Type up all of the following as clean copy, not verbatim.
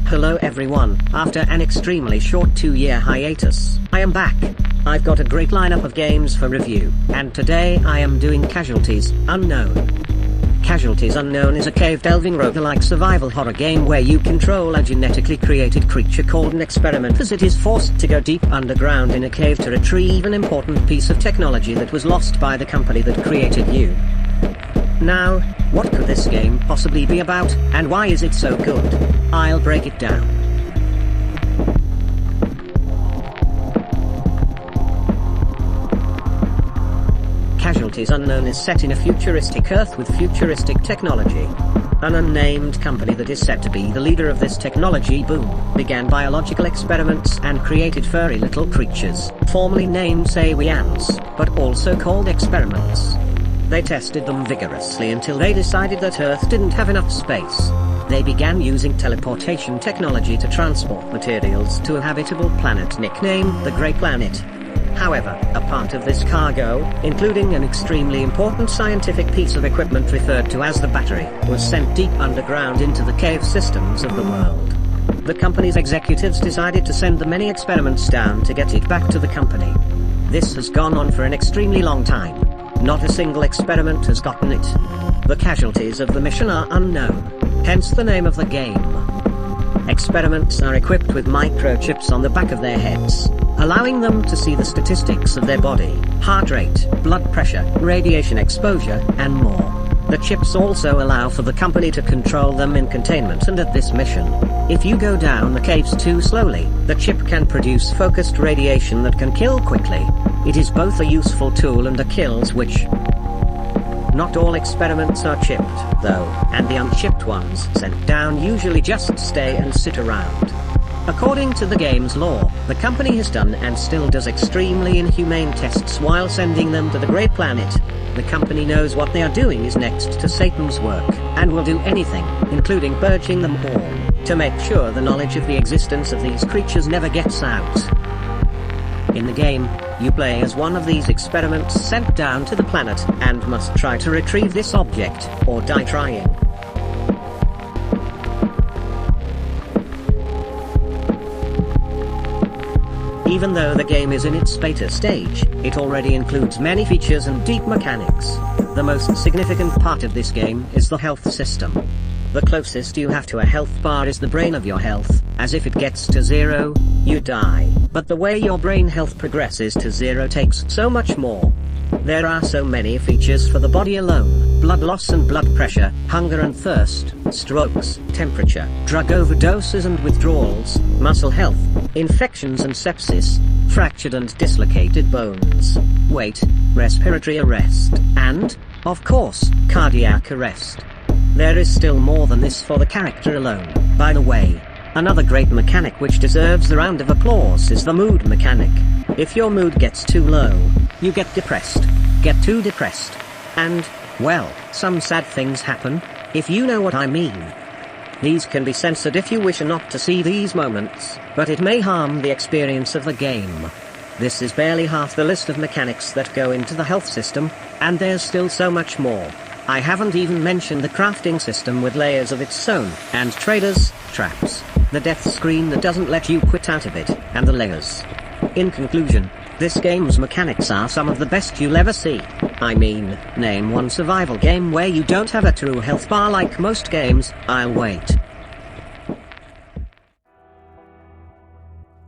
Hello everyone, after an extremely short 2-year hiatus, I am back. I've got a great lineup of games for review, and today I am doing Casualties, Unknown. Casualties Unknown is a cave-delving roguelike survival horror game where you control a genetically created creature called an experiment as it is forced to go deep underground in a cave to retrieve an important piece of technology that was lost by the company that created you. Now, what could this game possibly be about, and why is it so good? I'll break it down. Casualties Unknown is set in a futuristic Earth with futuristic technology. An unnamed company that is said to be the leader of this technology boom began biological experiments and created furry little creatures, formerly named Sawians, but also called experiments. They tested them vigorously until they decided that Earth didn't have enough space. They began using teleportation technology to transport materials to a habitable planet nicknamed the Grey Planet. However, a part of this cargo, including an extremely important scientific piece of equipment referred to as the battery, was sent deep underground into the cave systems of the world. The company's executives decided to send the many experiments down to get it back to the company. This has gone on for an extremely long time. Not a single experiment has gotten it. The casualties of the mission are unknown, hence the name of the game. Experiments are equipped with microchips on the back of their heads, allowing them to see the statistics of their body, heart rate, blood pressure, radiation exposure, and more. The chips also allow for the company to control them in containment and at this mission. If you go down the caves too slowly, the chip can produce focused radiation that can kill quickly. It is both a useful tool and a kill switch. Not all experiments are chipped, though, and the unchipped ones sent down usually just stay and sit around. According to the game's lore, the company has done and still does extremely inhumane tests while sending them to the Grey Planet. The company knows what they are doing is next to Satan's work, and will do anything, including purging them all, to make sure the knowledge of the existence of these creatures never gets out. In the game, you play as one of these experiments sent down to the planet, and must try to retrieve this object, or die trying. Even though the game is in its beta stage, it already includes many features and deep mechanics. The most significant part of this game is the health system. The closest you have to a health bar is the brain of your health, as if it gets to 0, you die. But the way your brain health progresses to 0 takes so much more. There are so many features for the body alone: blood loss and blood pressure, hunger and thirst, strokes, temperature, drug overdoses and withdrawals, muscle health, infections and sepsis, fractured and dislocated bones, weight, respiratory arrest, and, of course, cardiac arrest. There is still more than this for the character alone, by the way. Another great mechanic which deserves a round of applause is the mood mechanic. If your mood gets too low, you get depressed. Get too depressed. And, well, some sad things happen, if you know what I mean. These can be censored if you wish not to see these moments, but it may harm the experience of the game. This is barely half the list of mechanics that go into the health system, and there's still so much more. I haven't even mentioned the crafting system with layers of its own, and traders, traps, the death screen that doesn't let you quit out of it, and the layers. In conclusion, this game's mechanics are some of the best you'll ever see. I mean, name one survival game where you don't have a true health bar like most games. I'll wait.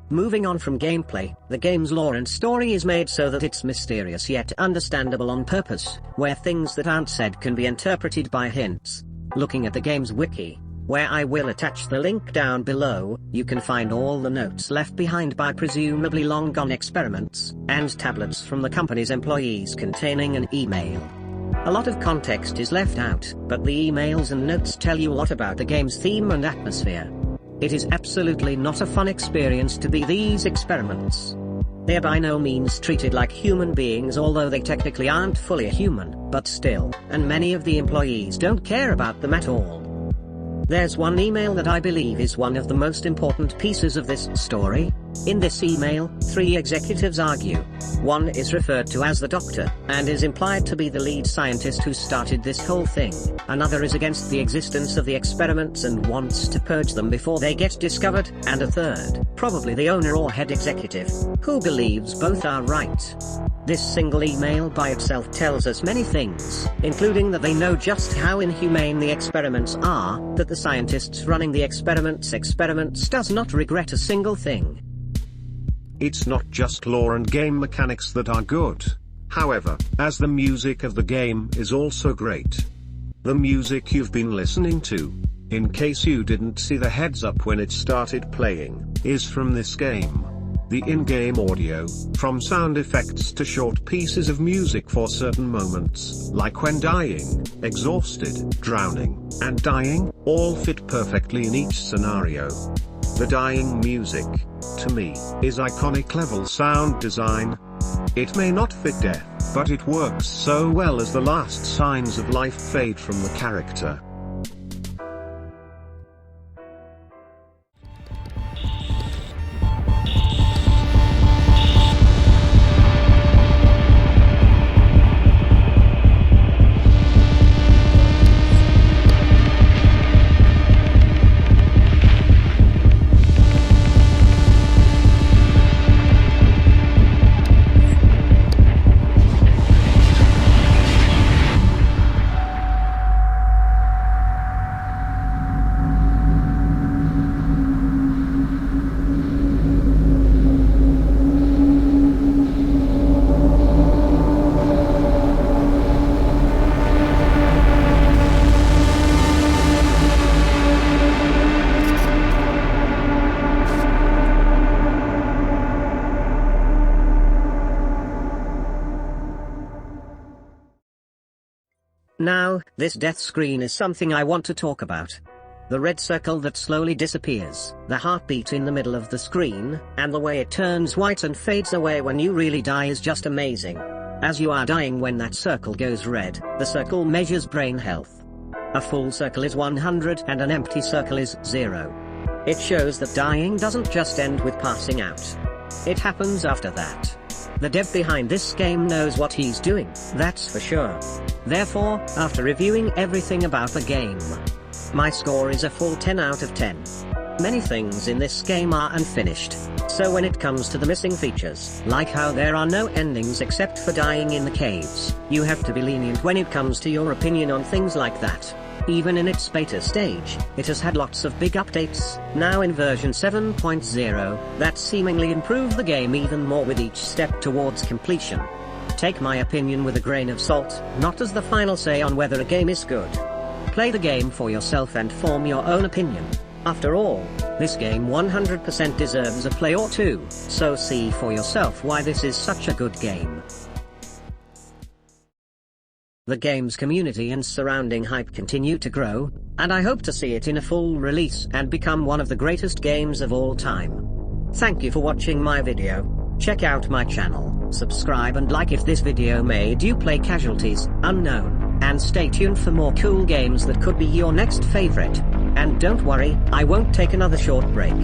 Moving on from gameplay, the game's lore and story is made so that it's mysterious yet understandable on purpose, where things that aren't said can be interpreted by hints. Looking at the game's wiki, where I will attach the link down below, you can find all the notes left behind by presumably long-gone experiments, and tablets from the company's employees containing an email. A lot of context is left out, but the emails and notes tell you a lot about the game's theme and atmosphere. It is absolutely not a fun experience to be these experiments. They are by no means treated like human beings, although they technically aren't fully human, but still, and many of the employees don't care about them at all. There's one email that I believe is one of the most important pieces of this story. In this email, 3 executives argue. One is referred to as the doctor, and is implied to be the lead scientist who started this whole thing. Another is against the existence of the experiments and wants to purge them before they get discovered, and a third, probably the owner or head executive, who believes both are right. This single email by itself tells us many things, including that they know just how inhumane the experiments are, that the scientists running the experiments does not regret a single thing. It's not just lore and game mechanics that are good, however, as the music of the game is also great. The music you've been listening to, in case you didn't see the heads up when it started playing, is from this game. The in-game audio, from sound effects to short pieces of music for certain moments, like when dying, exhausted, drowning, and dying, all fit perfectly in each scenario. The dying music, to me, is iconic level sound design. It may not fit death, but it works so well as the last signs of life fade from the character. Now, this death screen is something I want to talk about. The red circle that slowly disappears, the heartbeat in the middle of the screen, and the way it turns white and fades away when you really die is just amazing. As you are dying when that circle goes red, the circle measures brain health. A full circle is 100 and an empty circle is 0. It shows that dying doesn't just end with passing out. It happens after that. The dev behind this game knows what he's doing, that's for sure. Therefore, after reviewing everything about the game, my score is a full 10 out of 10. Many things in this game are unfinished, so when it comes to the missing features, like how there are no endings except for dying in the caves, you have to be lenient when it comes to your opinion on things like that. Even in its beta stage, it has had lots of big updates, now in version 7.0, that seemingly improve the game even more with each step towards completion. Take my opinion with a grain of salt, not as the final say on whether a game is good. Play the game for yourself and form your own opinion. After all, this game 100% deserves a play or two, so see for yourself why this is such a good game. The game's community and surrounding hype continue to grow, and I hope to see it in a full release and become one of the greatest games of all time. Thank you for watching my video. Check out my channel, subscribe and like if this video made you play Casualties, Unknown, and stay tuned for more cool games that could be your next favorite. And don't worry, I won't take another short break.